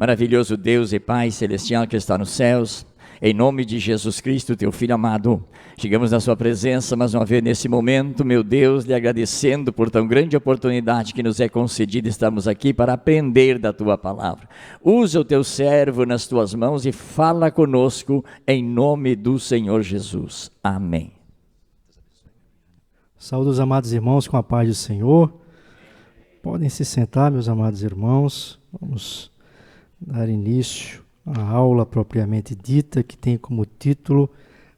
Maravilhoso Deus e Pai Celestial que está nos céus, em nome de Jesus Cristo, teu Filho amado, chegamos na sua presença mais uma vez nesse momento, meu Deus, lhe agradecendo por tão grande oportunidade que nos é concedida. Estamos aqui para aprender da tua palavra. Usa o teu servo nas tuas mãos e fala conosco em nome do Senhor Jesus. Amém. Saúde os amados irmãos com a paz do Senhor. Podem se sentar, meus amados irmãos. Vamos dar início à aula propriamente dita, que tem como título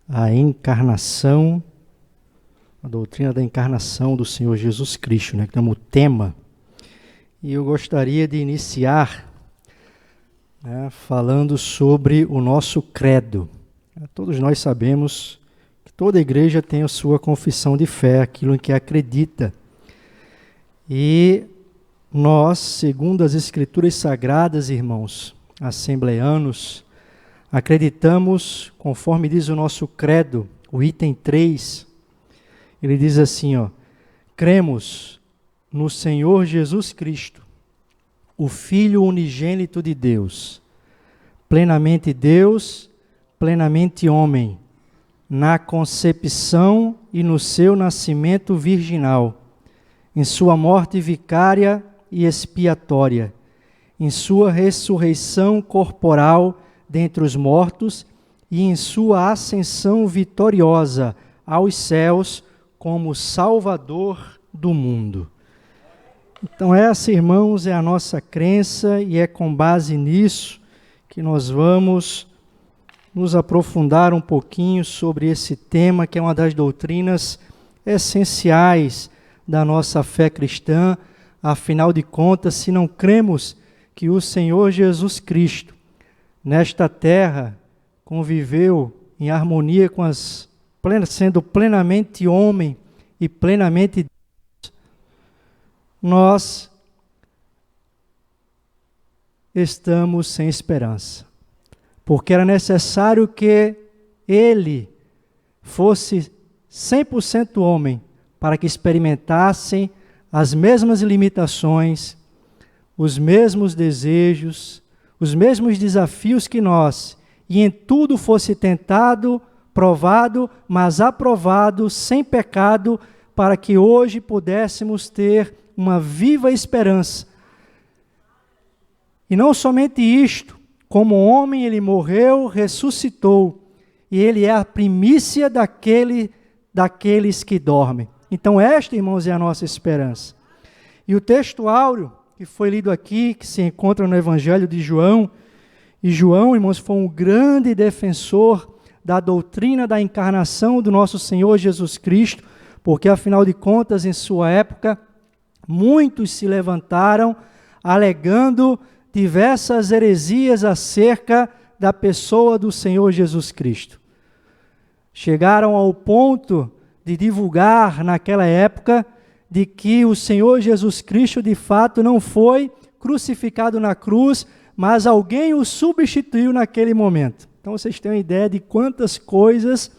a encarnação, a doutrina da encarnação do Senhor Jesus Cristo, né, que é o tema. E eu gostaria de iniciar falando sobre o nosso credo. Todos nós sabemos que toda igreja tem a sua confissão de fé, aquilo em que acredita. E nós, segundo as Escrituras Sagradas, irmãos, assembleanos, acreditamos, conforme diz o nosso credo, o item 3, ele diz assim, cremos no Senhor Jesus Cristo, o Filho unigênito de Deus, plenamente Deus, plenamente homem, na concepção e no seu nascimento virginal, em sua morte vicária e expiatória, em sua ressurreição corporal dentre os mortos e em sua ascensão vitoriosa aos céus como Salvador do mundo. Então essa, irmãos, é a nossa crença e é com base nisso que nós vamos nos aprofundar um pouquinho sobre esse tema, que é uma das doutrinas essenciais da nossa fé cristã. Afinal de contas, se não cremos que o Senhor Jesus Cristo, nesta terra, conviveu em harmonia com sendo plenamente homem e plenamente Deus, nós estamos sem esperança. Porque era necessário que ele fosse 100% homem para que experimentassem as mesmas limitações, os mesmos desejos, os mesmos desafios que nós, e em tudo fosse tentado, provado, mas aprovado, sem pecado, para que hoje pudéssemos ter uma viva esperança. E não somente isto, como homem ele morreu, ressuscitou, e ele é a primícia daqueles que dormem. Então esta, irmãos, é a nossa esperança. E o texto áureo que foi lido aqui, que se encontra no Evangelho de João, e João, irmãos, foi um grande defensor da doutrina da encarnação do nosso Senhor Jesus Cristo, porque afinal de contas, em sua época, muitos se levantaram alegando diversas heresias acerca da pessoa do Senhor Jesus Cristo. Chegaram ao ponto de divulgar naquela época de que o Senhor Jesus Cristo de fato não foi crucificado na cruz, mas alguém o substituiu naquele momento. Então vocês têm uma ideia de quantas coisas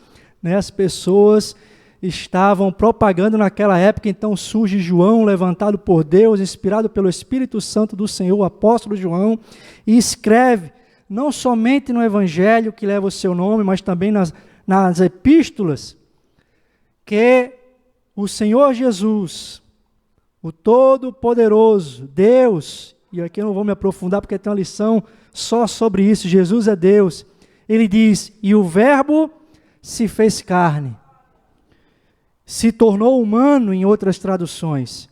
as pessoas estavam propagando naquela época. Então surge João, levantado por Deus, inspirado pelo Espírito Santo do Senhor, o apóstolo João, e escreve, não somente no Evangelho que leva o seu nome, mas também nas epístolas, que o Senhor Jesus, o Todo-Poderoso, Deus, e aqui eu não vou me aprofundar porque tem uma lição só sobre isso, Jesus é Deus, ele diz, e o Verbo se fez carne, se tornou humano em outras traduções,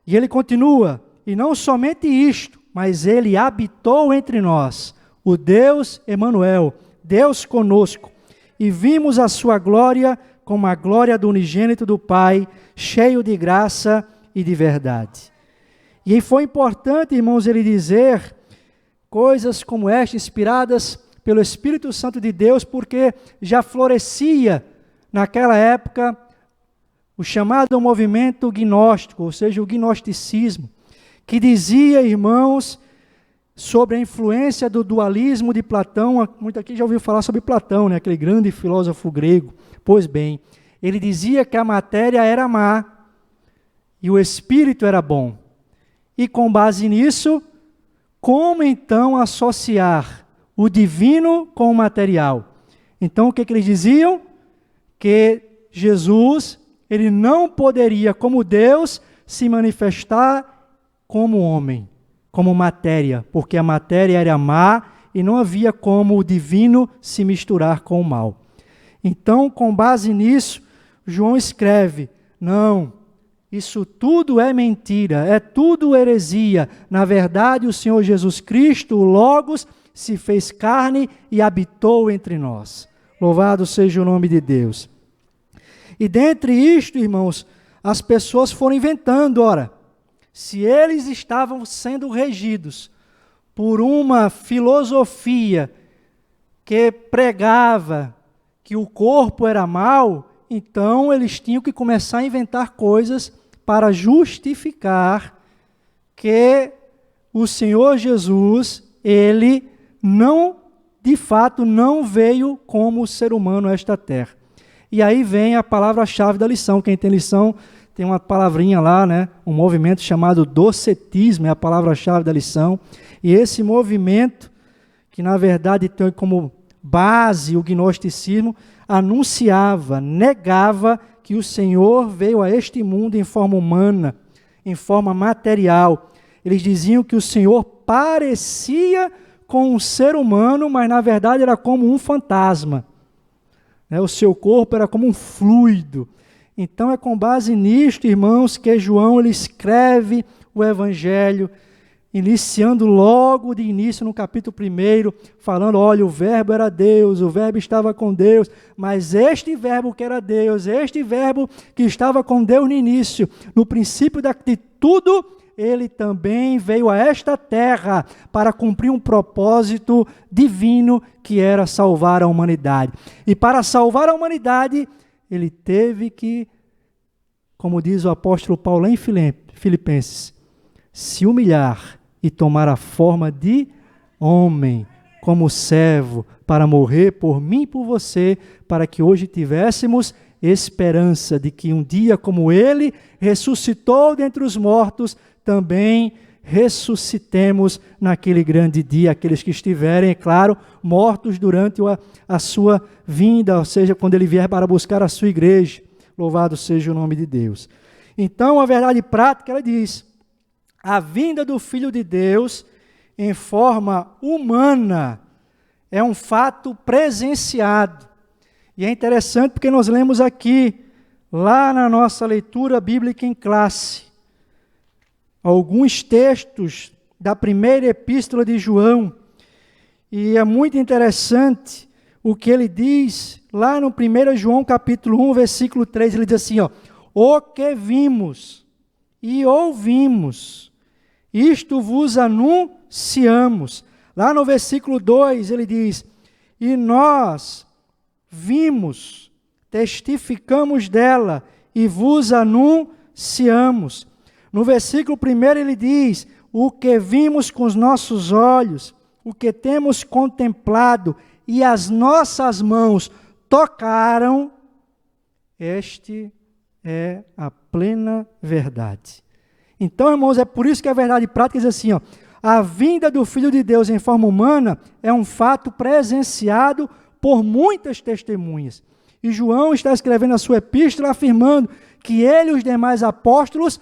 e ele continua, e não somente isto, mas ele habitou entre nós, o Deus Emanuel, Deus conosco, e vimos a sua glória como a glória do unigênito do Pai, cheio de graça e de verdade. E foi importante, irmãos, ele dizer coisas como esta, inspiradas pelo Espírito Santo de Deus, porque já florescia naquela época o chamado movimento gnóstico, ou seja, o gnosticismo, que dizia, irmãos, sobre a influência do dualismo de Platão. Muito aqui já ouviu falar sobre Platão, aquele grande filósofo grego. Pois bem, ele dizia que a matéria era má e o espírito era bom. E com base nisso, como então associar o divino com o material? Então o que eles diziam? Que Jesus, ele não poderia, como Deus, se manifestar como homem, como matéria, porque a matéria era má e não havia como o divino se misturar com o mal. Então, com base nisso, João escreve: não, isso tudo é mentira, é tudo heresia. Na verdade, o Senhor Jesus Cristo, o Logos, se fez carne e habitou entre nós. Louvado seja o nome de Deus. E dentre isto, irmãos, as pessoas foram inventando, ora, se eles estavam sendo regidos por uma filosofia que pregava que o corpo era mau, então eles tinham que começar a inventar coisas para justificar que o Senhor Jesus, ele não, de fato, não veio como ser humano a esta terra. E aí vem a palavra-chave da lição. Quem tem lição tem uma palavrinha lá, né? Um movimento chamado docetismo, é a palavra-chave da lição. E esse movimento, que na verdade tem como base o gnosticismo, anunciava, negava que o Senhor veio a este mundo em forma humana, em forma material. Eles diziam que o Senhor parecia com um ser humano, mas na verdade era como um fantasma. O seu corpo era como um fluido. Então é com base nisto, irmãos, que João ele escreve o Evangelho, iniciando logo de início no capítulo 1, falando, olha, o verbo era Deus, o verbo estava com Deus, mas este verbo que era Deus, este verbo que estava com Deus no início, no princípio de tudo, ele também veio a esta terra para cumprir um propósito divino que era salvar a humanidade. E para salvar a humanidade, ele teve que, como diz o apóstolo Paulo em Filipenses, se humilhar e tomar a forma de homem, como servo, para morrer por mim e por você, para que hoje tivéssemos esperança de que um dia como ele ressuscitou dentre os mortos, também ressuscitemos naquele grande dia, aqueles que estiverem, é claro, mortos durante a sua vinda, ou seja, quando ele vier para buscar a sua igreja. Louvado seja o nome de Deus. Então, a verdade prática, ela diz, a vinda do Filho de Deus em forma humana é um fato presenciado. E é interessante porque nós lemos aqui, lá na nossa leitura bíblica em classe, alguns textos da primeira epístola de João, e é muito interessante o que ele diz lá no 1 João capítulo 1, versículo 3, ele diz assim, o que vimos e ouvimos, isto vos anunciamos. Lá no versículo 2 ele diz, e nós vimos, testificamos dela e vos anunciamos. No versículo 1 ele diz, o que vimos com os nossos olhos, o que temos contemplado e as nossas mãos tocaram, este é a plena verdade. Então, irmãos, é por isso que a verdade prática diz assim, a vinda do Filho de Deus em forma humana é um fato presenciado por muitas testemunhas. E João está escrevendo a sua epístola afirmando que ele e os demais apóstolos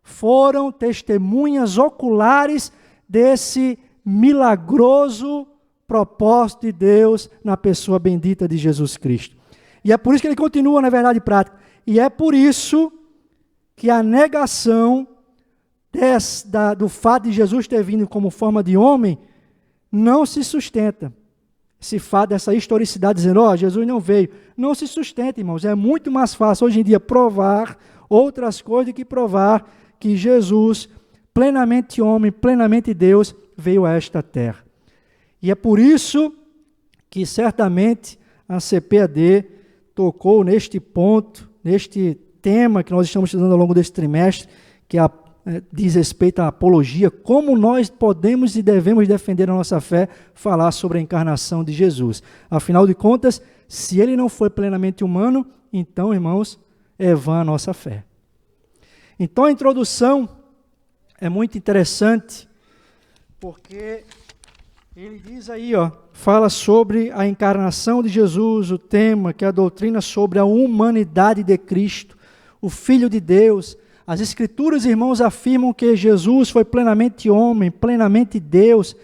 foram testemunhas oculares desse milagroso propósito de Deus na pessoa bendita de Jesus Cristo. E é por isso que ele continua na verdade prática. E é por isso que a negação do fato de Jesus ter vindo como forma de homem não se sustenta. Esse fato dessa historicidade dizendo, Jesus não veio, não se sustenta, irmãos. É muito mais fácil hoje em dia provar outras coisas do que provar que Jesus, plenamente homem, plenamente Deus, veio a esta terra. E é por isso que certamente a CPAD tocou neste ponto, neste tema que nós estamos estudando ao longo deste trimestre, que diz respeito à apologia, como nós podemos e devemos defender a nossa fé, falar sobre a encarnação de Jesus. Afinal de contas, se ele não foi plenamente humano, então, irmãos, é vã a nossa fé. Então, a introdução é muito interessante, porque ele diz aí, fala sobre a encarnação de Jesus, o tema, que é a doutrina sobre a humanidade de Cristo, o Filho de Deus. As Escrituras, irmãos, afirmam que Jesus foi plenamente homem, plenamente Deus.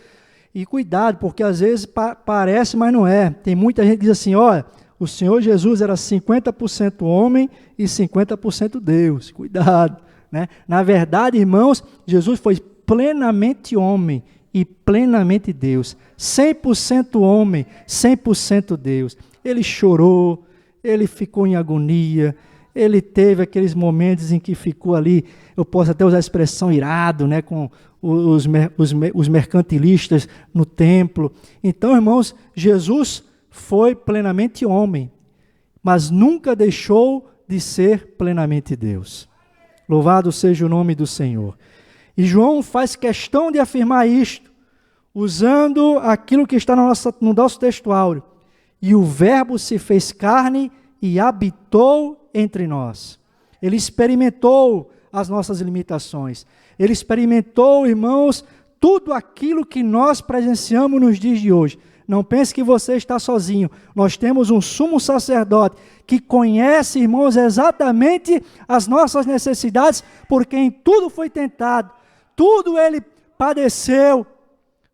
E cuidado, porque às vezes parece, mas não é. Tem muita gente que diz assim, olha, o Senhor Jesus era 50% homem e 50% Deus. Cuidado, né? Na verdade, irmãos, Jesus foi plenamente homem e plenamente Deus. 100% homem, 100% Deus. Ele chorou, ele ficou em agonia, ele teve aqueles momentos em que ficou ali, eu posso até usar a expressão irado, né, com os mercantilistas no templo. Então, irmãos, Jesus foi plenamente homem, mas nunca deixou de ser plenamente Deus. Louvado seja o nome do Senhor. E João faz questão de afirmar isto, usando aquilo que está no nosso texto áureo. E o Verbo se fez carne e habitou entre nós. Ele experimentou as nossas limitações. Ele experimentou, irmãos, tudo aquilo que nós presenciamos nos dias de hoje. Não pense que você está sozinho. Nós temos um sumo sacerdote que conhece, irmãos, exatamente as nossas necessidades, porque em tudo foi tentado. Tudo ele padeceu,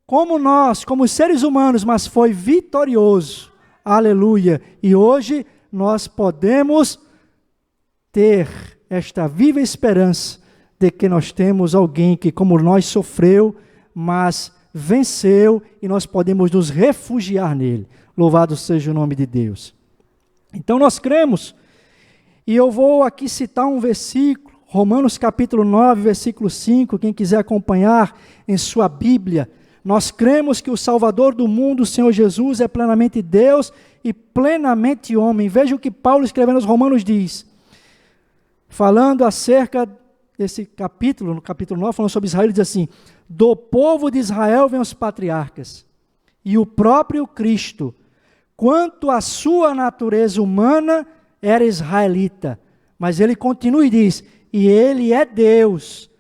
como nós, como seres humanos, mas foi vitorioso. Aleluia. E hoje nós podemos ter esta viva esperança de que nós temos alguém que, como nós, sofreu, mas venceu e nós podemos nos refugiar nele. Louvado seja o nome de Deus. Então nós cremos, e eu vou aqui citar um versículo, Romanos capítulo 9, versículo 5, quem quiser acompanhar em sua Bíblia. Nós cremos que o Salvador do mundo, o Senhor Jesus, é plenamente Deus e plenamente homem. Veja o que Paulo, escrevendo aos Romanos, diz, falando acerca desse capítulo, no capítulo 9, falando sobre Israel, ele diz assim, do povo de Israel vêm os patriarcas, e o próprio Cristo, quanto à sua natureza humana, era israelita. Mas ele continua e diz, e ele é Deus,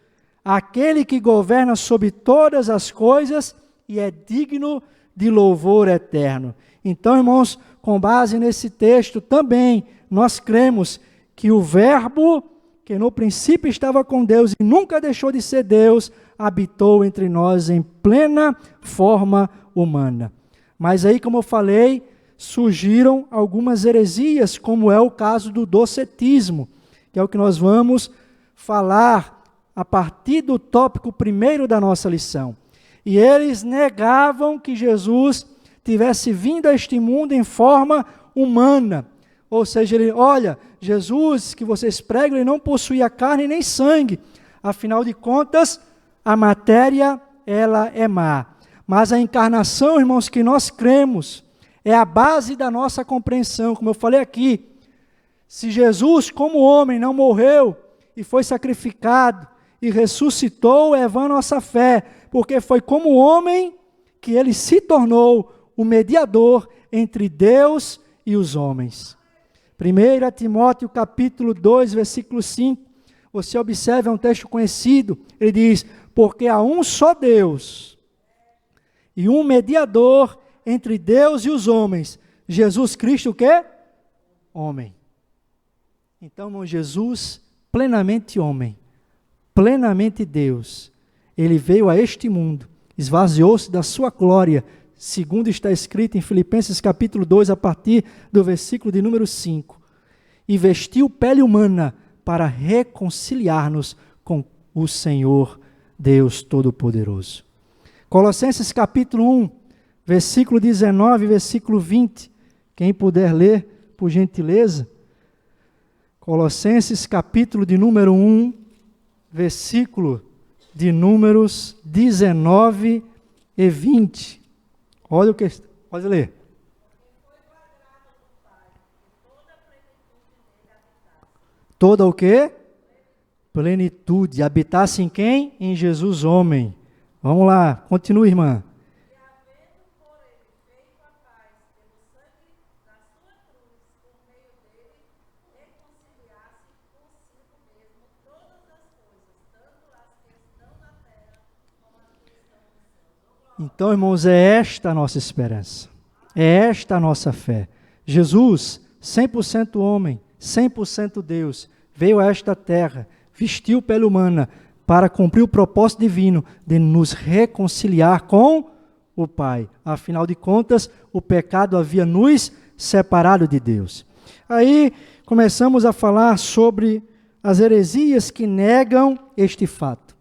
aquele que governa sobre todas as coisas e é digno de louvor eterno. Então, irmãos, com base nesse texto também, nós cremos que o Verbo, que no princípio estava com Deus e nunca deixou de ser Deus, habitou entre nós em plena forma humana. Mas aí, como eu falei, surgiram algumas heresias, como é o caso do docetismo, que é o que nós vamos falar a partir do tópico primeiro da nossa lição. E eles negavam que Jesus tivesse vindo a este mundo em forma humana. Ou seja, olha, Jesus que vocês pregam, ele não possuía carne nem sangue. Afinal de contas, a matéria, ela é má. Mas a encarnação, irmãos, que nós cremos, é a base da nossa compreensão. Como eu falei aqui, se Jesus, como homem, não morreu e foi sacrificado e ressuscitou, é vã nossa fé, porque foi como homem que ele se tornou o mediador entre Deus e os homens. 1 Timóteo capítulo 2, versículo 5, você observa, é um texto conhecido, ele diz, porque há um só Deus e um mediador entre Deus e os homens, Jesus Cristo o quê? Homem. Então, irmão, Jesus, plenamente homem, plenamente Deus, ele veio a este mundo, esvaziou-se da sua glória, segundo está escrito em Filipenses capítulo 2, a partir do versículo de número 5, e vestiu pele humana para reconciliar-nos com o Senhor Deus Todo-Poderoso. Colossenses capítulo 1, versículo 19 e versículo 20, quem puder ler, por gentileza. Colossenses capítulo de número 1, versículo de números 19 e 20. Olha o que, pode ler. Toda o quê? Plenitude. Habitasse em quem? Em Jesus, homem. Vamos lá, continue, irmã. Então, irmãos, é esta a nossa esperança. É esta a nossa fé. Jesus, 100% homem, 100% Deus, veio a esta terra, vestiu pele humana para cumprir o propósito divino de nos reconciliar com o Pai. Afinal de contas, o pecado havia nos separado de Deus. Aí começamos a falar sobre as heresias que negam este fato.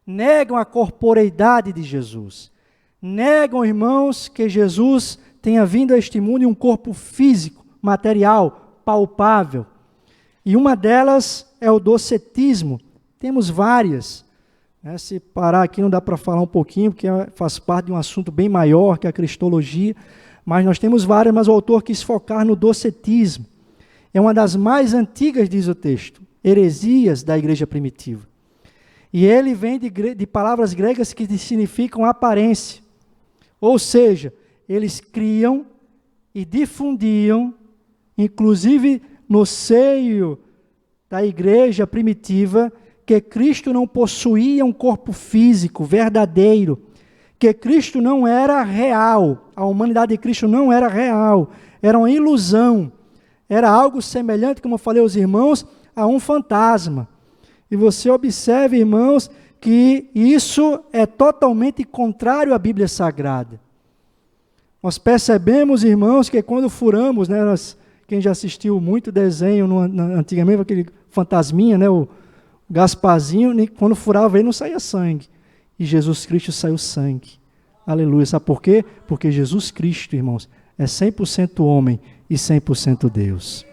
Negam a corporeidade de Jesus. Negam, irmãos, que Jesus tenha vindo a este mundo em um corpo físico, material, palpável. E uma delas é o docetismo. Temos várias. Se parar aqui não dá para falar um pouquinho, porque faz parte de um assunto bem maior que a cristologia. Mas nós temos várias, mas o autor quis focar no docetismo. É uma das mais antigas, diz o texto, heresias da igreja primitiva. E ele vem de palavras gregas que significam aparência. Ou seja, eles criam e difundiam, inclusive no seio da igreja primitiva, que Cristo não possuía um corpo físico verdadeiro, que Cristo não era real, a humanidade de Cristo não era real, era uma ilusão, era algo semelhante, como eu falei aos irmãos, a um fantasma. E você observe, irmãos, que isso é totalmente contrário à Bíblia Sagrada. Nós percebemos, irmãos, que quando furamos, né, quem já assistiu muito desenho antigamente, aquele fantasminha, né, o Gasparzinho, quando furava ele não saía sangue. E Jesus Cristo saiu sangue. Aleluia. Sabe por quê? Porque Jesus Cristo, irmãos, é 100% homem e 100% Deus.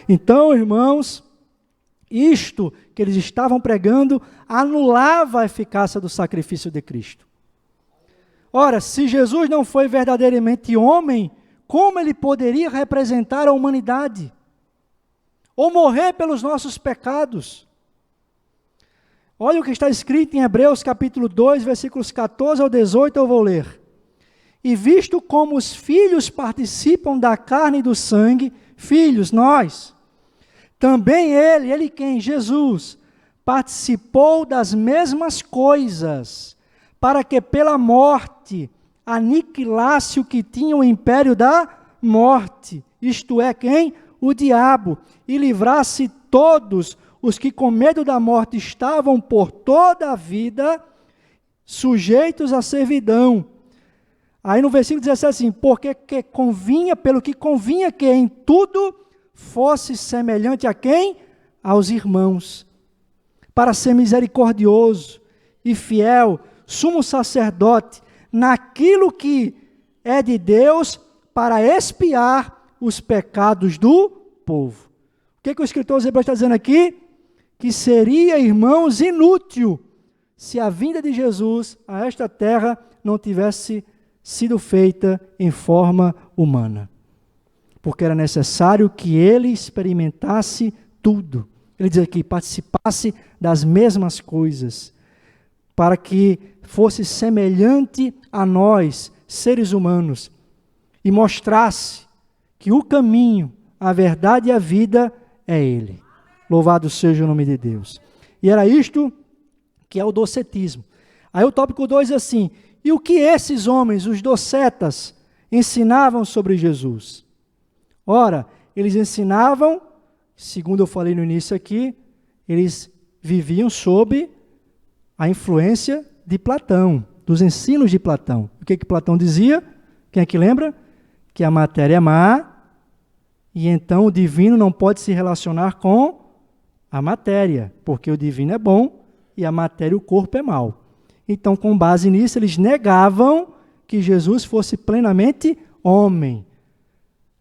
Então, irmãos, isto que eles estavam pregando anulava a eficácia do sacrifício de Cristo. Ora, se Jesus não foi verdadeiramente homem, como ele poderia representar a humanidade? Ou morrer pelos nossos pecados? Olha o que está escrito em Hebreus capítulo 2, versículos 14 ao 18, eu vou ler. E visto como os filhos participam da carne e do sangue, filhos, nós, também ele quem? Jesus, participou das mesmas coisas, para que pela morte aniquilasse o que tinha o império da morte, isto é, quem? O diabo, e livrasse todos os que com medo da morte estavam por toda a vida sujeitos à servidão. Aí no versículo 17 assim, porque pelo que convinha que em tudo fosse semelhante a quem? Aos irmãos, para ser misericordioso e fiel, sumo sacerdote, naquilo que é de Deus, para expiar os pecados do povo. O que o escritor aos Hebreus está dizendo aqui? Que seria, irmãos, inútil se a vinda de Jesus a esta terra não tivesse sido feita em forma humana. Porque era necessário que ele experimentasse tudo. Ele diz aqui, participasse das mesmas coisas, para que fosse semelhante a nós, seres humanos, e mostrasse que o caminho, a verdade e a vida é ele. Louvado seja o nome de Deus. E era isto que é o docetismo. Aí o tópico 2 é assim, e o que esses homens, os docetas, ensinavam sobre Jesus? Ora, eles ensinavam, segundo eu falei no início aqui, eles viviam sob a influência de Platão, dos ensinos de Platão. O que Platão dizia? Quem é que lembra? Que a matéria é má, e então o divino não pode se relacionar com a matéria, porque o divino é bom e a matéria, o corpo, é mau. Então, com base nisso, eles negavam que Jesus fosse plenamente homem.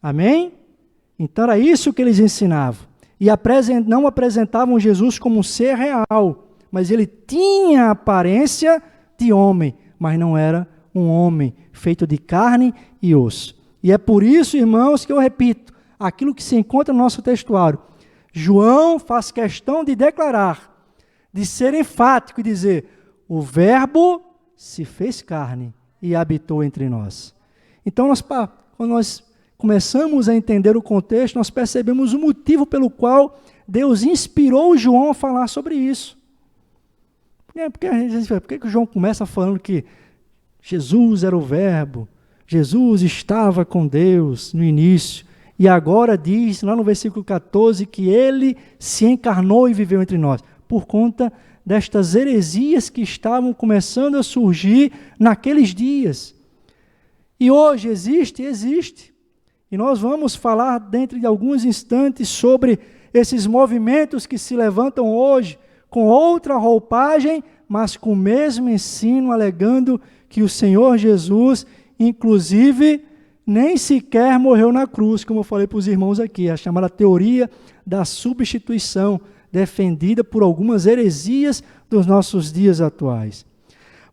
Amém? Então, era isso que eles ensinavam. E não apresentavam Jesus como um ser real, mas ele tinha a aparência de homem, mas não era um homem feito de carne e osso. E é por isso, irmãos, que eu repito, aquilo que se encontra no nosso textuário, João faz questão de declarar, de ser enfático e dizer, o verbo se fez carne e habitou entre nós. Então, quando nós começamos a entender o contexto, nós percebemos o motivo pelo qual Deus inspirou João a falar sobre isso. Por que o João começa falando que Jesus era o Verbo, Jesus estava com Deus no início, e agora diz, lá no versículo 14, que ele se encarnou e viveu entre nós, por conta destas heresias que estavam começando a surgir naqueles dias. E hoje existe? Existe. E nós vamos falar dentro de alguns instantes sobre esses movimentos que se levantam hoje com outra roupagem, mas com o mesmo ensino, alegando que o Senhor Jesus, inclusive, nem sequer morreu na cruz, como eu falei para os irmãos aqui, a chamada teoria da substituição, defendida por algumas heresias dos nossos dias atuais.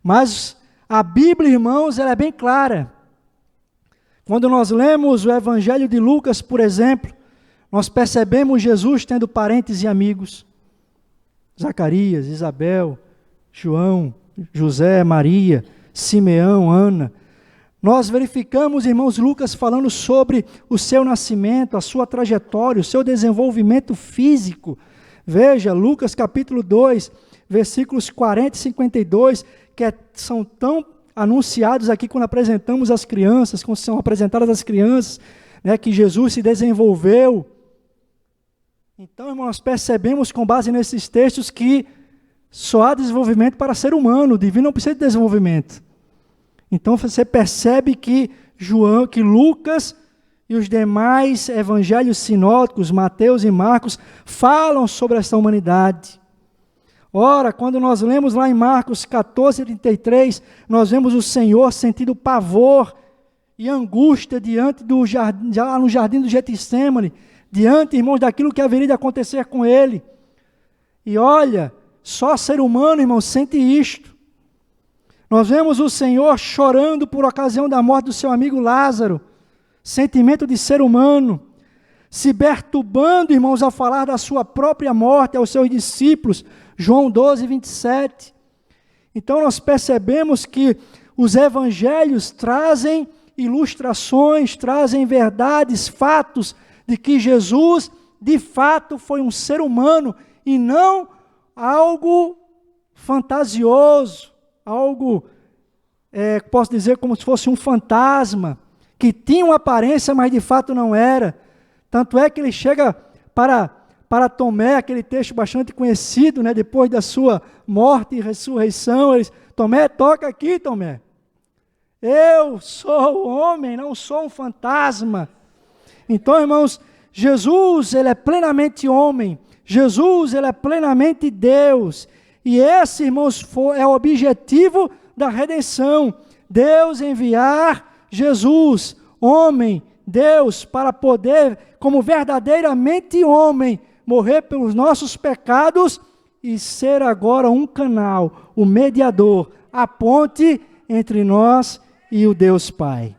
Mas a Bíblia, irmãos, ela é bem clara. Quando nós lemos o Evangelho de Lucas, por exemplo, nós percebemos Jesus tendo parentes e amigos. Zacarias, Isabel, João, José, Maria, Simeão, Ana. Nós verificamos, irmãos, Lucas falando sobre o seu nascimento, a sua trajetória, o seu desenvolvimento físico. Veja, Lucas capítulo 2, versículos 40 e 52, que são tão anunciados aqui quando apresentamos as crianças, quando são apresentadas as crianças, né, que Jesus se desenvolveu. Então, irmãos, nós percebemos com base nesses textos que só há desenvolvimento para ser humano, o divino não precisa de desenvolvimento. Então você percebe que Lucas e os demais evangelhos sinóticos, Mateus e Marcos, falam sobre essa humanidade. Ora, quando nós lemos lá em Marcos 14, 33, nós vemos o Senhor sentindo pavor e angústia diante do jardim, já no jardim do Getsêmani, diante, irmãos, daquilo que haveria de acontecer com ele. E olha, só ser humano, irmão, sente isto. Nós vemos o Senhor chorando por ocasião da morte do seu amigo Lázaro, sentimento de ser humano, se perturbando, irmãos, ao falar da sua própria morte aos seus discípulos, João 12, 27. Então nós percebemos que os evangelhos trazem ilustrações, trazem verdades, fatos, de que Jesus, de fato, foi um ser humano, e não algo fantasioso, algo, posso dizer, como se fosse um fantasma, que tinha uma aparência, mas de fato não era. Tanto é que ele chega para Tomé, aquele texto bastante conhecido, né, depois da sua morte e ressurreição, ele diz: Tomé, toca aqui, Tomé. Eu sou o homem, não sou um fantasma. Então, irmãos, Jesus, ele é plenamente homem, Jesus, ele é plenamente Deus, e esse, irmãos, é o objetivo da redenção, Deus enviar Jesus, homem, Deus, para poder, como verdadeiramente homem, morrer pelos nossos pecados e ser agora um canal, o mediador, a ponte entre nós e o Deus Pai.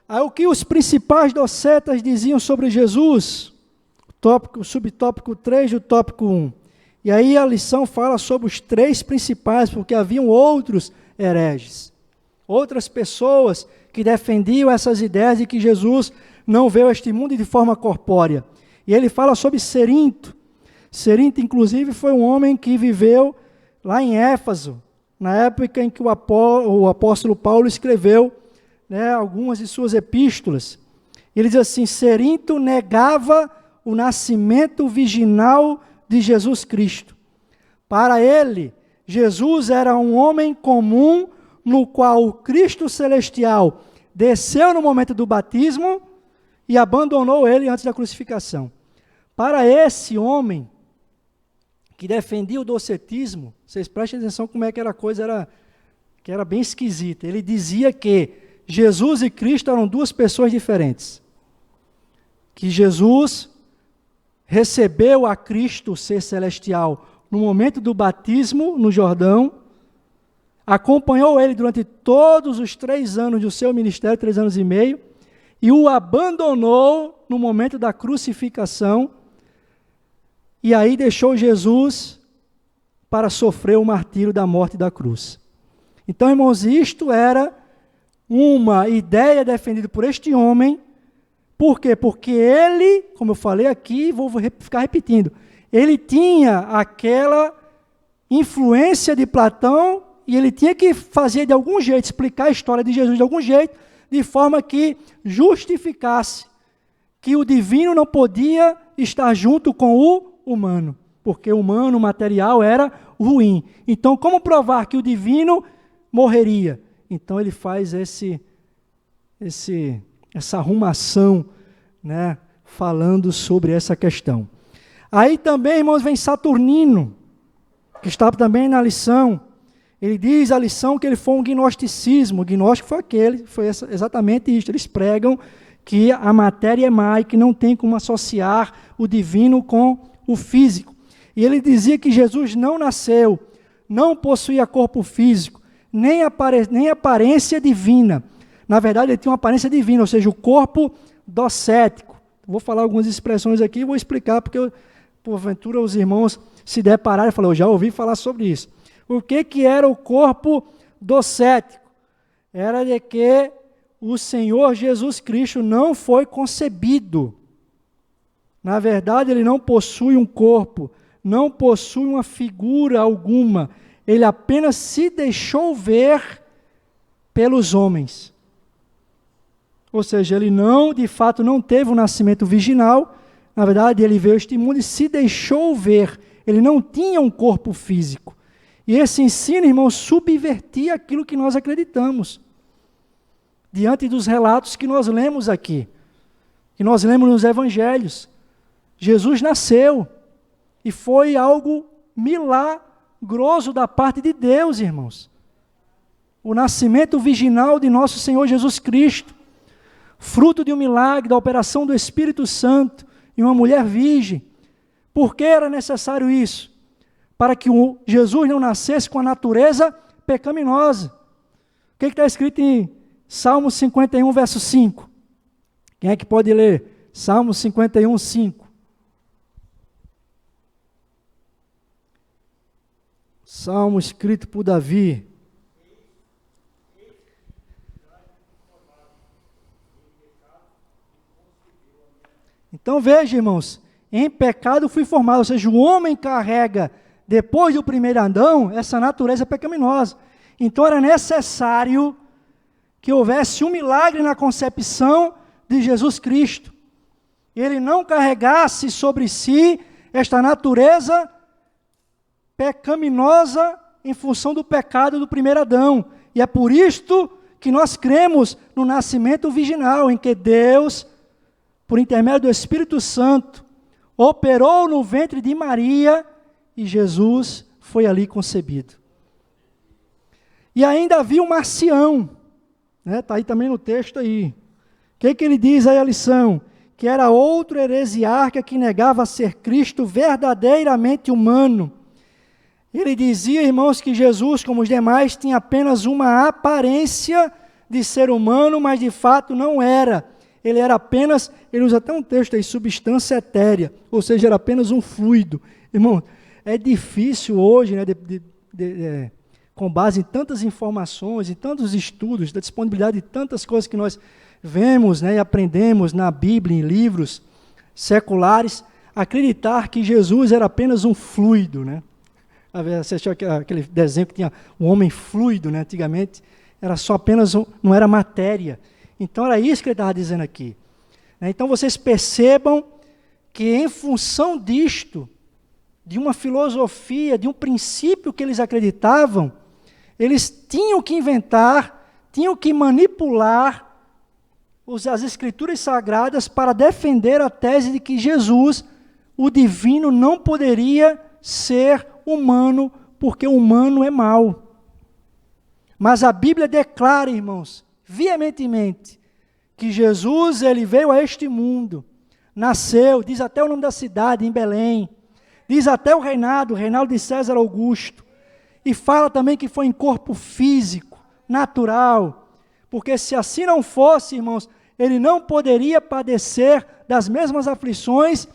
Aí, o que os principais docetas diziam sobre Jesus? O subtópico 3 do tópico 1. E aí a lição fala sobre os três principais, porque haviam outros hereges, outras pessoas que defendiam essas ideias de que Jesus não veio a este mundo de forma corpórea. E ele fala sobre Cerinto. Cerinto, inclusive, foi um homem que viveu lá em Éfeso, na época em que o apóstolo Paulo escreveu, né, algumas de suas epístolas. Ele diz assim: Cerinto negava o nascimento virginal de Jesus Cristo. Para ele, Jesus era um homem comum, no qual o Cristo celestial desceu no momento do batismo e abandonou ele antes da crucificação. Para esse homem que defendia o docetismo, vocês prestem atenção como é que a coisa era bem esquisita. Ele dizia que Jesus e Cristo eram duas pessoas diferentes. Que Jesus recebeu a Cristo, o ser celestial, no momento do batismo no Jordão, acompanhou ele durante todos os 3 anos do seu ministério, 3 anos e meio, e o abandonou no momento da crucificação, e aí deixou Jesus para sofrer o martírio da morte da cruz. Então, irmãos, isto era uma ideia defendida por este homem. Por quê? Porque ele, como eu falei aqui, vou ficar repetindo, ele tinha aquela influência de Platão e ele tinha que fazer de algum jeito, explicar a história de Jesus de algum jeito, de forma que justificasse que o divino não podia estar junto com o humano, porque o humano, o material, era ruim. Então, como provar que o divino morreria? Então, ele faz essa arrumação, né, falando sobre essa questão. Aí também, irmãos, vem Saturnino, que está também na lição. Ele diz a lição que ele foi um gnosticismo. O gnóstico foi exatamente isso. Eles pregam que a matéria é má e que não tem como associar o divino com o físico. E ele dizia que Jesus não nasceu, não possuía corpo físico, nem aparência divina. Na verdade, ele tinha uma aparência divina, ou seja, o corpo docético. Vou falar algumas expressões aqui e vou explicar, porque porventura os irmãos se depararam e falaram, eu já ouvi falar sobre isso. O que era o corpo docético? Era de que o Senhor Jesus Cristo não foi concebido. Na verdade, ele não possui um corpo, não possui uma figura alguma. Ele apenas se deixou ver pelos homens. Ou seja, ele de fato não teve um nascimento virginal. Na verdade, ele veio a este mundo e se deixou ver. Ele não tinha um corpo físico. E esse ensino, irmãos, subvertia aquilo que nós acreditamos. Diante dos relatos que nós lemos aqui, que nós lemos nos evangelhos. Jesus nasceu e foi algo milagroso da parte de Deus, irmãos. O nascimento virginal de nosso Senhor Jesus Cristo, fruto de um milagre, da operação do Espírito Santo em uma mulher virgem. Por que era necessário isso? Para que Jesus não nascesse com a natureza pecaminosa. O que está escrito em Salmo 51, verso 5? Quem é que pode ler? Salmo 51, 5. Salmo escrito por Davi. Então veja, irmãos, em pecado fui formado, ou seja, o homem carrega, depois do primeiro Adão, essa natureza pecaminosa. Então era necessário que houvesse um milagre na concepção de Jesus Cristo. Ele não carregasse sobre si esta natureza pecaminosa em função do pecado do primeiro Adão. E é por isto que nós cremos no nascimento virginal, em que Deus, por intermédio do Espírito Santo, operou no ventre de Maria e Jesus foi ali concebido. E ainda havia um Marcião, está aí também no texto aí. O que ele diz aí a lição? Que era outro heresiarca que negava ser Cristo verdadeiramente humano. Ele dizia, irmãos, que Jesus, como os demais, tinha apenas uma aparência de ser humano, mas de fato não era. Ele era apenas, ele usa até um texto aí, substância etérea, ou seja, era apenas um fluido. Irmão, é difícil hoje, né, com base em tantas informações, em tantos estudos, da disponibilidade de tantas coisas que nós vemos, né, e aprendemos na Bíblia, em livros seculares, acreditar que Jesus era apenas um fluido, né? Você achou aquele desenho que tinha um homem fluido, né, antigamente? Era só apenas, não era matéria. Então era isso que ele estava dizendo aqui. Então vocês percebam que em função disto, de uma filosofia, de um princípio que eles acreditavam, eles tinham que inventar, tinham que manipular as escrituras sagradas para defender a tese de que Jesus, o divino, não poderia ser humano, porque o humano é mau. Mas a Bíblia declara, irmãos, veementemente, que Jesus, ele veio a este mundo, nasceu, diz até o nome da cidade, em Belém, diz até o reinado de César Augusto, e fala também que foi em corpo físico, natural, porque se assim não fosse, irmãos, ele não poderia padecer das mesmas aflições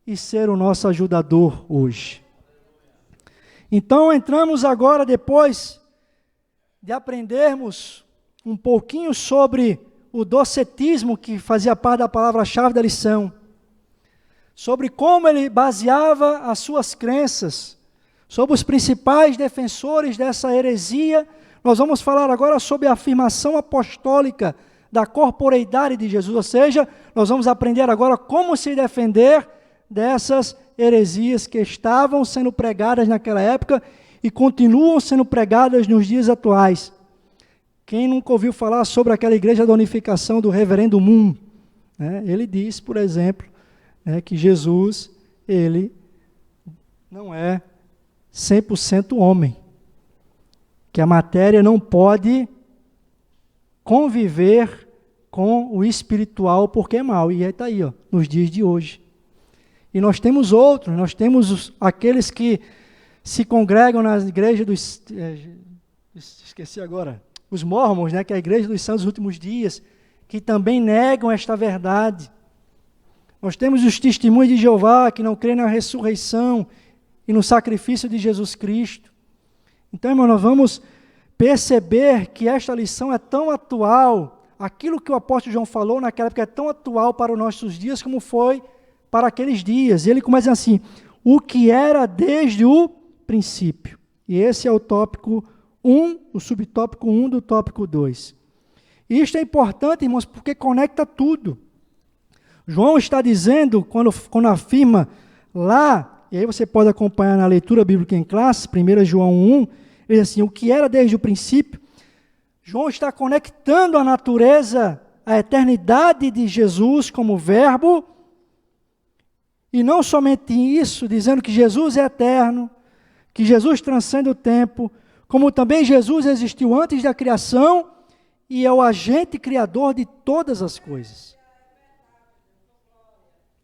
e ser o nosso ajudador hoje. Então entramos agora, depois de aprendermos um pouquinho sobre o docetismo, que fazia parte da palavra-chave da lição, sobre como ele baseava as suas crenças, sobre os principais defensores dessa heresia. Nós vamos falar agora sobre a afirmação apostólica da corporeidade de Jesus, ou seja, nós vamos aprender agora como se defender dessas heresias que estavam sendo pregadas naquela época e continuam sendo pregadas nos dias atuais. Quem nunca ouviu falar sobre aquela igreja da unificação do reverendo Moon? Ele diz, por exemplo, que Jesus, ele não é 100% homem, que a matéria não pode conviver com o espiritual porque é mal, e está aí, nos dias de hoje. E nós temos outros, nós temos aqueles que se congregam na igreja dos, esqueci agora, os mormons, que é a igreja dos santos dos últimos dias, que também negam esta verdade. Nós temos os testemunhos de Jeová, que não creem na ressurreição e no sacrifício de Jesus Cristo. Então, irmão, nós vamos perceber que esta lição é tão atual, aquilo que o apóstolo João falou naquela época é tão atual para os nossos dias como foi para aqueles dias. E ele começa assim, o que era desde o princípio. E esse é o tópico 1, o subtópico 1 do tópico 2. E isto é importante, irmãos, porque conecta tudo. João está dizendo, quando afirma lá, e aí você pode acompanhar na leitura bíblica em classe, 1 João 1, ele diz assim, o que era desde o princípio. João está conectando a natureza, a eternidade de Jesus como verbo, e não somente isso, dizendo que Jesus é eterno, que Jesus transcende o tempo, como também Jesus existiu antes da criação e é o agente criador de todas as coisas.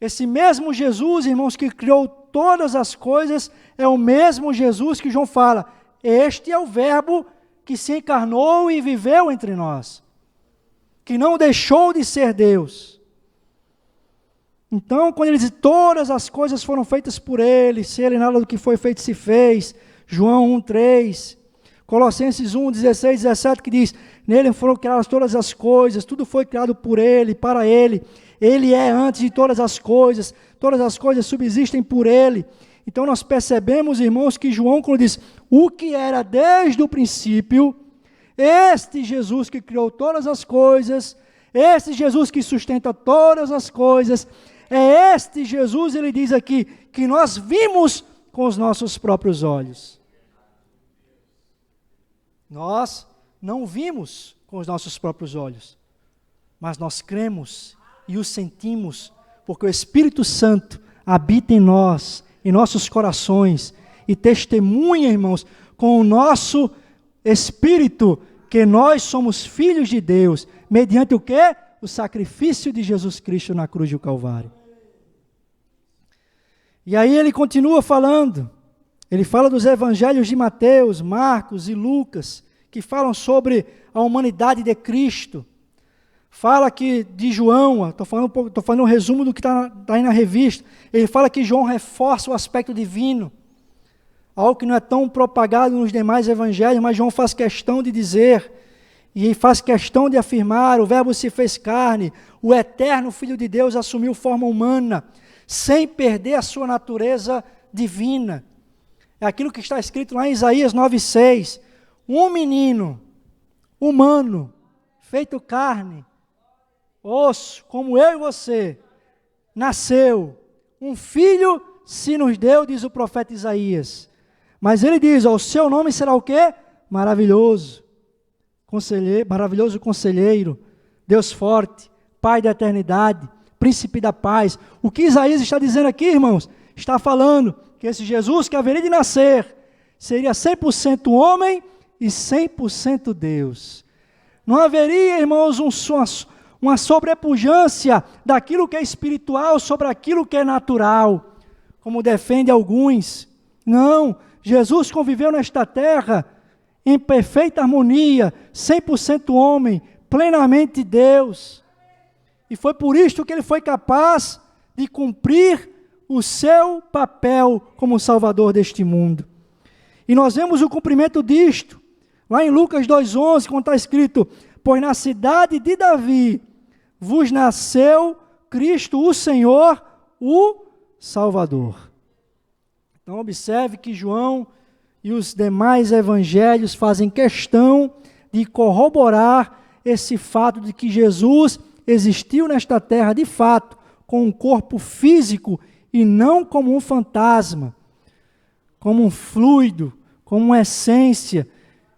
Esse mesmo Jesus, irmãos, que criou todas as coisas, é o mesmo Jesus que João fala, este é o verbo que se encarnou e viveu entre nós, que não deixou de ser Deus. Então, quando ele diz, todas as coisas foram feitas por ele, se ele nada do que foi feito se fez, João 1,3, Colossenses 1, 16, 17, que diz, nele foram criadas todas as coisas, tudo foi criado por ele, para ele, ele é antes de todas as coisas subsistem por ele. Então nós percebemos, irmãos, que João, quando diz, o que era desde o princípio, este Jesus que criou todas as coisas, este Jesus que sustenta todas as coisas, é este Jesus, ele diz aqui, que nós vimos com os nossos próprios olhos. Nós não vimos com os nossos próprios olhos, mas nós cremos e o sentimos, porque o Espírito Santo habita em nós, em nossos corações, e testemunha, irmãos, com o nosso espírito, que nós somos filhos de Deus, mediante o quê? O sacrifício de Jesus Cristo na cruz do Calvário. E aí ele continua falando, ele fala dos evangelhos de Mateus, Marcos e Lucas, que falam sobre a humanidade de Cristo. Fala aqui de João, estou falando um resumo do que está aí na revista. Ele fala que João reforça o aspecto divino, algo que não é tão propagado nos demais evangelhos, mas João faz questão de dizer, e faz questão de afirmar, o verbo se fez carne, o eterno Filho de Deus assumiu forma humana, sem perder a sua natureza divina. É aquilo que está escrito lá em Isaías 9,6, um menino humano, feito carne, osso, como eu e você, nasceu, um filho se nos deu, diz o profeta Isaías. Mas ele diz, o seu nome será o quê? Maravilhoso conselheiro, Deus forte, Pai da eternidade, príncipe da paz. O que Isaías está dizendo aqui, irmãos? Está falando que esse Jesus que haveria de nascer, seria 100% homem e 100% Deus. Não haveria, irmãos, uma sobrepujância daquilo que é espiritual sobre aquilo que é natural, como defendem alguns. Não, Jesus conviveu nesta terra em perfeita harmonia, 100% homem, plenamente Deus. E foi por isto que ele foi capaz de cumprir o seu papel como Salvador deste mundo. E nós vemos o cumprimento disto, lá em Lucas 2,11, quando está escrito, pois na cidade de Davi vos nasceu Cristo o Senhor, o Salvador. Então observe que João e os demais evangelhos fazem questão de corroborar esse fato de que Jesus existiu nesta terra de fato, com um corpo físico e não como um fantasma, como um fluido, como uma essência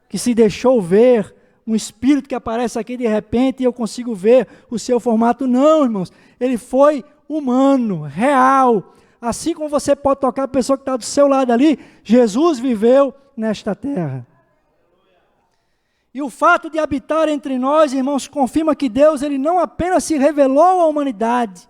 que se deixou ver, um espírito que aparece aqui de repente e eu consigo ver o seu formato. Não, irmãos, ele foi humano, real. Assim como você pode tocar a pessoa que está do seu lado ali, Jesus viveu nesta terra. E o fato de habitar entre nós, irmãos, confirma que Deus ele não apenas se revelou à humanidade,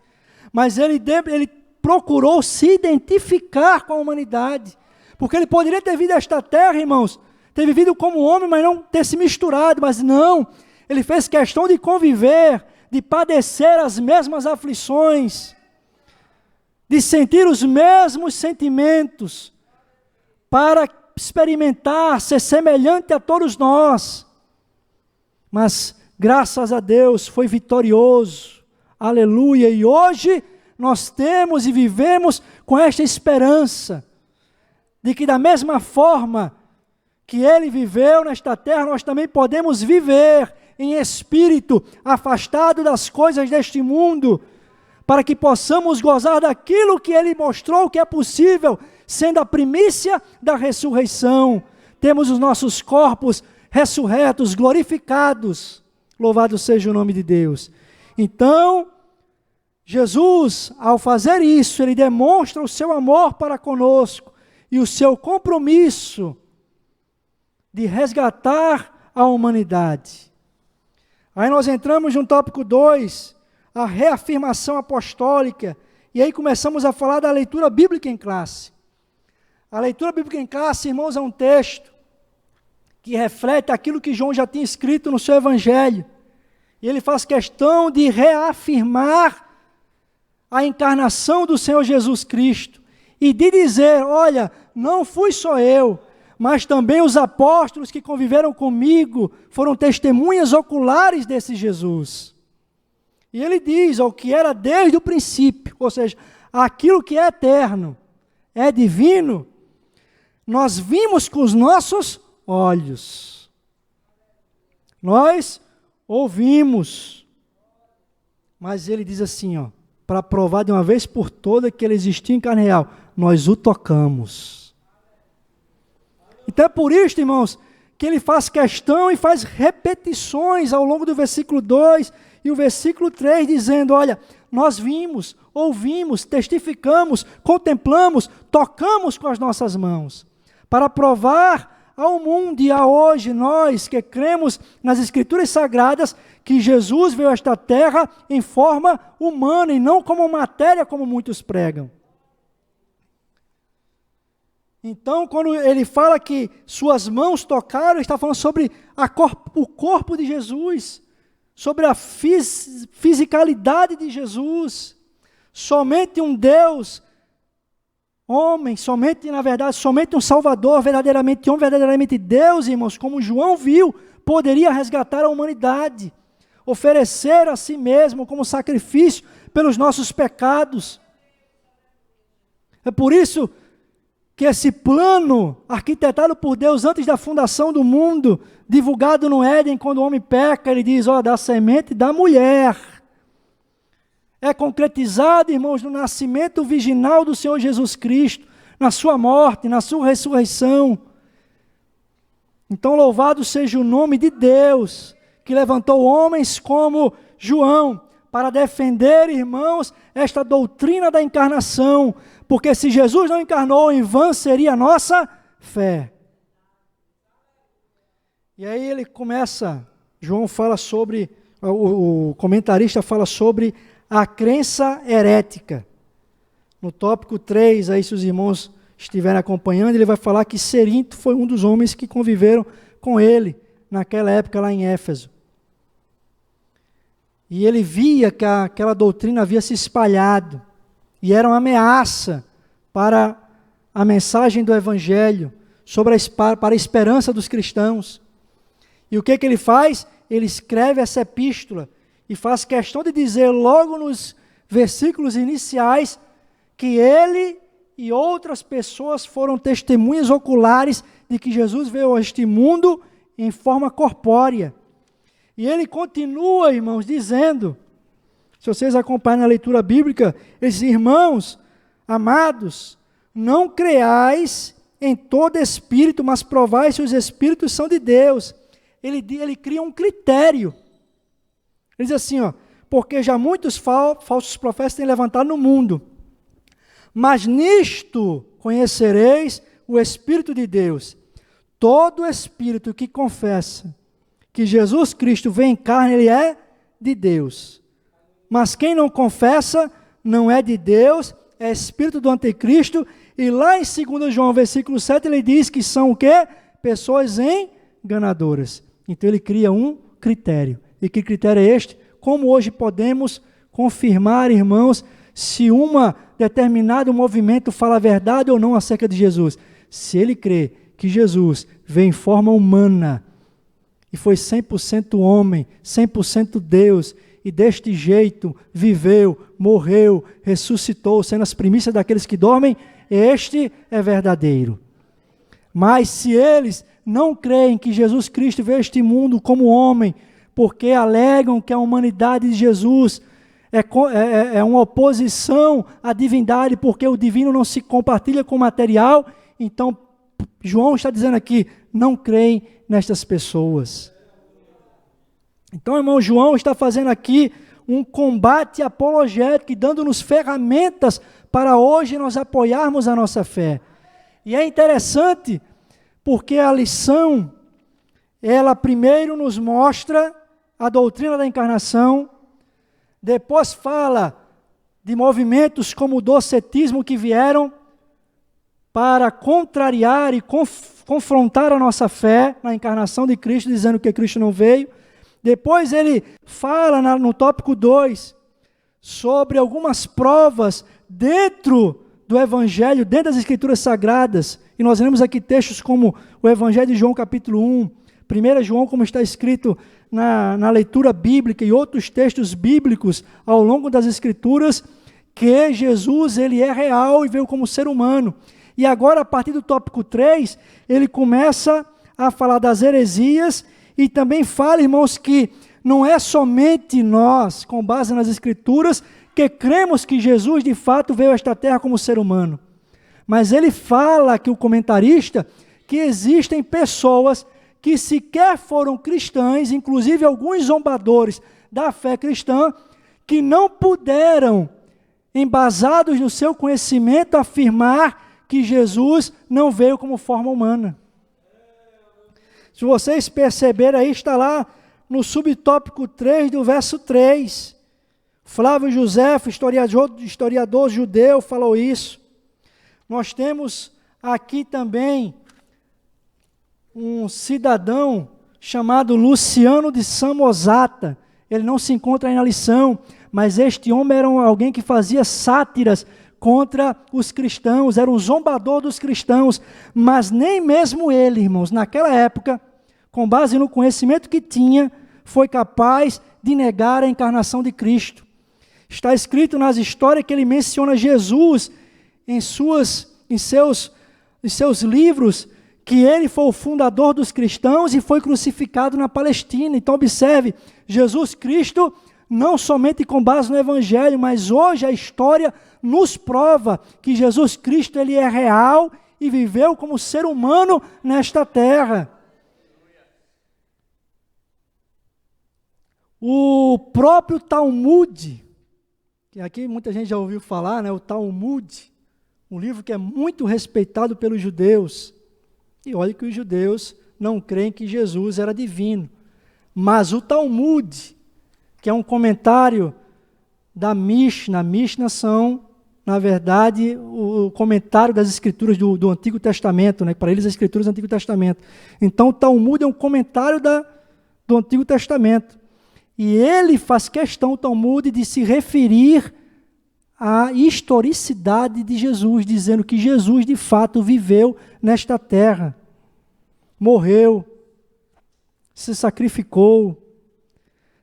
mas ele procurou se identificar com a humanidade. Porque ele poderia ter vindo a esta terra, irmãos, ter vivido como homem, mas não ter se misturado. Mas não, ele fez questão de conviver, de padecer as mesmas aflições, de sentir os mesmos sentimentos, para experimentar, ser semelhante a todos nós. Mas, graças a Deus, foi vitorioso. Aleluia! E hoje nós temos e vivemos com esta esperança, de que da mesma forma que ele viveu nesta terra, nós também podemos viver em espírito, afastado das coisas deste mundo, para que possamos gozar daquilo que ele mostrou que é possível, sendo a primícia da ressurreição. Temos os nossos corpos ressurretos, glorificados. Louvado seja o nome de Deus. Então, Jesus, ao fazer isso, ele demonstra o seu amor para conosco e o seu compromisso de resgatar a humanidade. Aí nós entramos no tópico 2, a reafirmação apostólica, e aí começamos a falar da leitura bíblica em classe. A leitura bíblica em classe, irmãos, é um texto que reflete aquilo que João já tinha escrito no seu evangelho. E ele faz questão de reafirmar a encarnação do Senhor Jesus Cristo e de dizer, olha, não fui só eu, mas também os apóstolos que conviveram comigo foram testemunhas oculares desse Jesus. E ele diz, o que era desde o princípio, ou seja, aquilo que é eterno, é divino, nós vimos com os nossos olhos. Nós ouvimos. Mas ele diz assim, para provar de uma vez por toda que ele existiu em carne real, nós o tocamos. Então é por isso, irmãos, que ele faz questão e faz repetições ao longo do versículo 2 e o versículo 3, dizendo, olha, nós vimos, ouvimos, testificamos, contemplamos, tocamos com as nossas mãos, para provar ao mundo e a hoje, nós que cremos nas Escrituras Sagradas, que Jesus veio a esta terra em forma humana e não como matéria, como muitos pregam. Então, quando ele fala que suas mãos tocaram, ele está falando sobre o corpo de Jesus, sobre a fisicalidade de Jesus. Somente um Deus, homem, somente um Salvador, verdadeiramente homem, verdadeiramente Deus, irmãos, como João viu, poderia resgatar a humanidade, oferecer a si mesmo como sacrifício pelos nossos pecados. É por isso que esse plano arquitetado por Deus antes da fundação do mundo, divulgado no Éden, quando o homem peca, ele diz, da semente da mulher, é concretizado, irmãos, no nascimento virginal do Senhor Jesus Cristo, na sua morte, na sua ressurreição. Então, louvado seja o nome de Deus, que levantou homens como João, para defender, irmãos, esta doutrina da encarnação, porque se Jesus não encarnou, em vão seria a nossa fé. E aí ele começa, João fala sobre, o comentarista fala sobre a crença herética. No tópico 3, aí se os irmãos estiverem acompanhando, ele vai falar que Cerinto foi um dos homens que conviveram com ele, naquela época lá em Éfeso. E ele via que aquela doutrina havia se espalhado, e era uma ameaça para a mensagem do Evangelho, para a esperança dos cristãos. E o que ele faz? Ele escreve essa epístola, e faz questão de dizer logo nos versículos iniciais, que ele e outras pessoas foram testemunhas oculares de que Jesus veio a este mundo em forma corpórea. E ele continua, irmãos, dizendo, se vocês acompanham a leitura bíblica, esses irmãos, amados, não creais em todo espírito, mas provai se os espíritos são de Deus. Ele cria um critério. Ele diz assim, porque já muitos falsos profetas têm levantado no mundo, mas nisto conhecereis o Espírito de Deus. Todo espírito que confessa que Jesus Cristo veio em carne, ele é de Deus. Mas quem não confessa, não é de Deus, é espírito do anticristo. E lá em 2 João, versículo 7, ele diz que são o quê? Pessoas enganadoras. Então ele cria um critério. E que critério é este? Como hoje podemos confirmar, irmãos, se um determinado movimento fala a verdade ou não acerca de Jesus? Se ele crê que Jesus veio em forma humana e foi 100% homem, 100% Deus, e deste jeito viveu, morreu, ressuscitou, sendo as primícias daqueles que dormem, este é verdadeiro. Mas se eles não creem que Jesus Cristo veio a este mundo como homem, porque alegam que a humanidade de Jesus é uma oposição à divindade, porque o divino não se compartilha com o material, então João está dizendo aqui, não creem nestas pessoas. Então, irmão, João está fazendo aqui um combate apologético e dando-nos ferramentas para hoje nós apoiarmos a nossa fé. E é interessante porque a lição, ela primeiro nos mostra a doutrina da encarnação, depois fala de movimentos como o docetismo que vieram para contrariar e confrontar a nossa fé na encarnação de Cristo, dizendo que Cristo não veio. Depois ele fala no tópico 2 sobre algumas provas dentro do Evangelho, dentro das Escrituras Sagradas. E nós lemos aqui textos como o Evangelho de João capítulo 1, 1 João, como está escrito na leitura bíblica, e outros textos bíblicos ao longo das Escrituras, que Jesus ele é real e veio como ser humano. E agora, a partir do tópico 3, ele começa a falar das heresias e também fala, irmãos, que não é somente nós, com base nas Escrituras, que cremos que Jesus de fato veio a esta terra como ser humano. Mas ele fala aqui, o comentarista, que existem pessoas que sequer foram cristãs, inclusive alguns zombadores da fé cristã, que não puderam, embasados no seu conhecimento, afirmar que Jesus não veio como forma humana. Se vocês perceberem aí, está lá no subtópico 3 do verso 3. Flávio Josefo, historiador judeu, falou isso. Nós temos aqui também um cidadão chamado Luciano de Samosata. Ele não se encontra aí na lição, mas este homem era alguém que fazia sátiras contra os cristãos, era um zombador dos cristãos, mas nem mesmo ele, irmãos, naquela época, com base no conhecimento que tinha, foi capaz de negar a encarnação de Cristo. Está escrito nas histórias que ele menciona Jesus em seus livros, que ele foi o fundador dos cristãos e foi crucificado na Palestina. Então observe, Jesus Cristo, não somente com base no Evangelho, mas hoje a história nos prova que Jesus Cristo ele é real e viveu como ser humano nesta terra. O próprio Talmud, que aqui muita gente já ouviu falar, né? O Talmud, um livro que é muito respeitado pelos judeus. E olha que os judeus não creem que Jesus era divino. Mas o Talmud, que é um comentário da Mishnah. Mishnah são, na verdade, o comentário das escrituras do Antigo Testamento, né? Para eles, as escrituras do Antigo Testamento. Então, o Talmud é um comentário do Antigo Testamento. E ele faz questão, o Talmud, de se referir à historicidade de Jesus, dizendo que Jesus, de fato, viveu nesta terra, morreu, se sacrificou.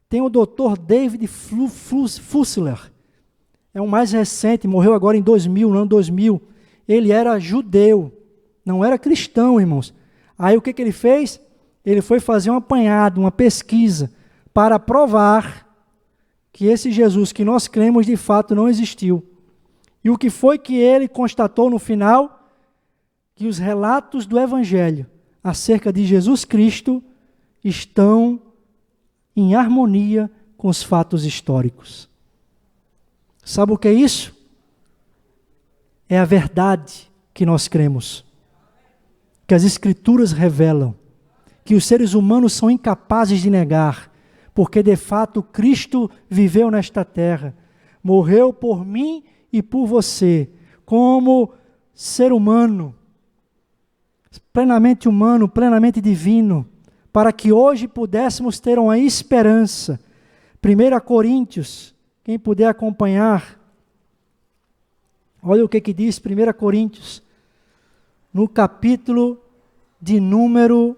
Tem o Dr. David Fussler, é o mais recente, morreu agora em 2000, no ano 2000. Ele era judeu, não era cristão, irmãos, Aí o que ele fez? Ele foi fazer um apanhado, uma pesquisa, para provar que esse Jesus que nós cremos de fato não existiu. E o que foi que ele constatou no final? Que os relatos do Evangelho acerca de Jesus Cristo estão em harmonia com os fatos históricos. Sabe o que é isso? É a verdade que nós cremos, que as Escrituras revelam, que os seres humanos são incapazes de negar, porque de fato Cristo viveu nesta terra, morreu por mim e por você, como ser humano, plenamente divino, para que hoje pudéssemos ter uma esperança. 1 Coríntios, quem puder acompanhar, olha o que diz 1 Coríntios, no capítulo de número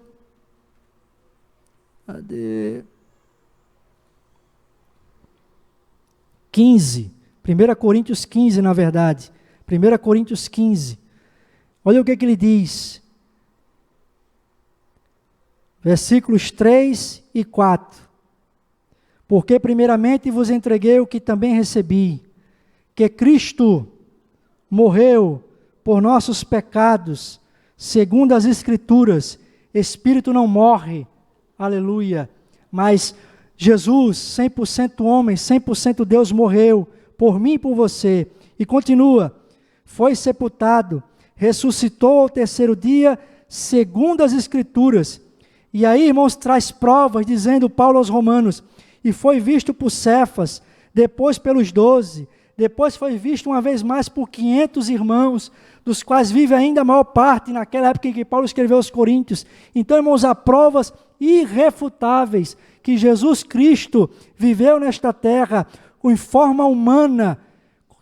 15, 1 Coríntios 15, na verdade, 1 Coríntios 15, olha o que ele diz, versículos 3 e 4, porque primeiramente vos entreguei o que também recebi, que Cristo morreu por nossos pecados, segundo as Escrituras, Espírito não morre, aleluia, mas Jesus, 100% homem, 100% Deus, morreu por mim e por você, e continua, foi sepultado, ressuscitou ao terceiro dia, segundo as Escrituras, e aí, irmãos, traz provas, dizendo Paulo aos Romanos, e foi visto por Cefas, depois pelos 12, depois foi visto uma vez mais por 500 irmãos, dos quais vive ainda a maior parte naquela época em que Paulo escreveu aos Coríntios. Então, irmãos, há provas irrefutáveis que Jesus Cristo viveu nesta terra em forma humana,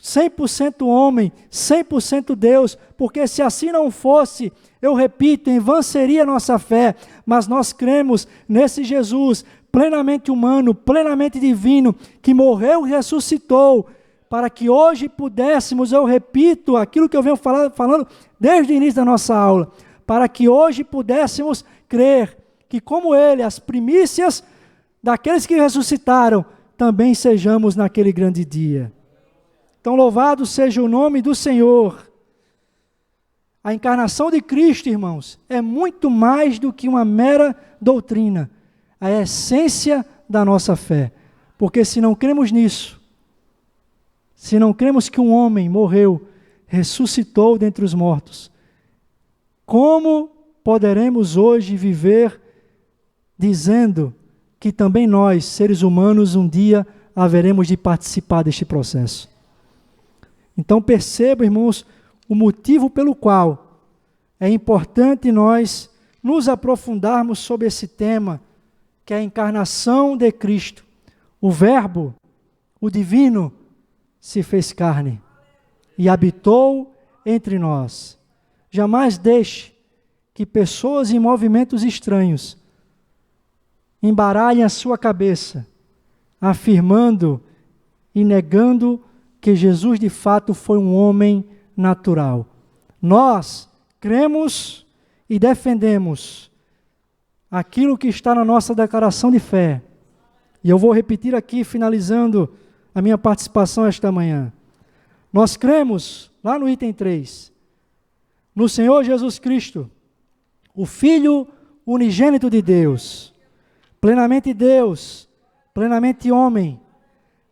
100% homem, 100% Deus, porque se assim não fosse, eu repito, em vão seria a nossa fé, mas nós cremos nesse Jesus plenamente humano, plenamente divino, que morreu e ressuscitou, para que hoje pudéssemos, eu repito, aquilo que eu venho falando desde o início da nossa aula, para que hoje pudéssemos crer que como Ele, as primícias daqueles que ressuscitaram, também sejamos naquele grande dia. Então louvado seja o nome do Senhor. A encarnação de Cristo, irmãos, é muito mais do que uma mera doutrina, a essência da nossa fé, porque se não cremos nisso, se não cremos que um homem morreu, ressuscitou dentre os mortos, como poderemos hoje viver dizendo que também nós, seres humanos, um dia haveremos de participar deste processo? Então perceba, irmãos, o motivo pelo qual é importante nós nos aprofundarmos sobre esse tema, que é a encarnação de Cristo. O Verbo, o Divino, se fez carne e habitou entre nós. Jamais deixe que pessoas em movimentos estranhos embaralhem a sua cabeça, afirmando e negando que Jesus de fato foi um homem natural. Nós cremos e defendemos aquilo que está na nossa declaração de fé. E eu vou repetir aqui, finalizando a minha participação esta manhã. Nós cremos, lá no item 3, no Senhor Jesus Cristo, o Filho unigênito de Deus, plenamente Deus, plenamente homem,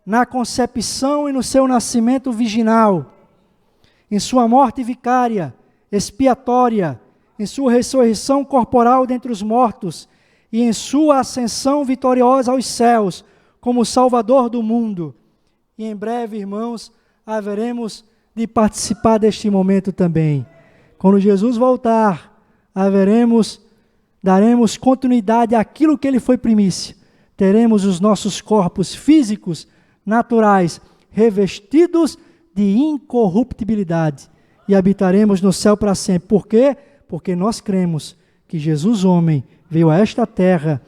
na concepção e no seu nascimento virginal, em sua morte vicária, expiatória, em sua ressurreição corporal dentre os mortos e em sua ascensão vitoriosa aos céus, como Salvador do mundo. E em breve, irmãos, haveremos de participar deste momento também. Quando Jesus voltar, daremos continuidade àquilo que Ele foi primícia. Teremos os nossos corpos físicos, naturais, revestidos de incorruptibilidade e habitaremos no céu para sempre. Por quê? Porque nós cremos que Jesus, homem, veio a esta terra,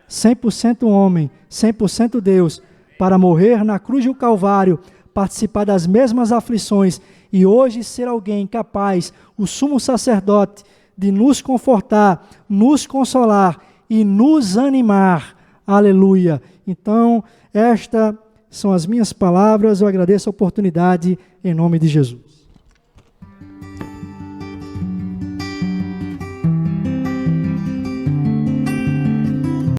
100% homem, 100% Deus, para morrer na cruz do Calvário, participar das mesmas aflições e hoje ser alguém capaz, o sumo sacerdote, de nos confortar, nos consolar e nos animar. Aleluia. Então, estas são as minhas palavras. Eu agradeço a oportunidade em nome de Jesus.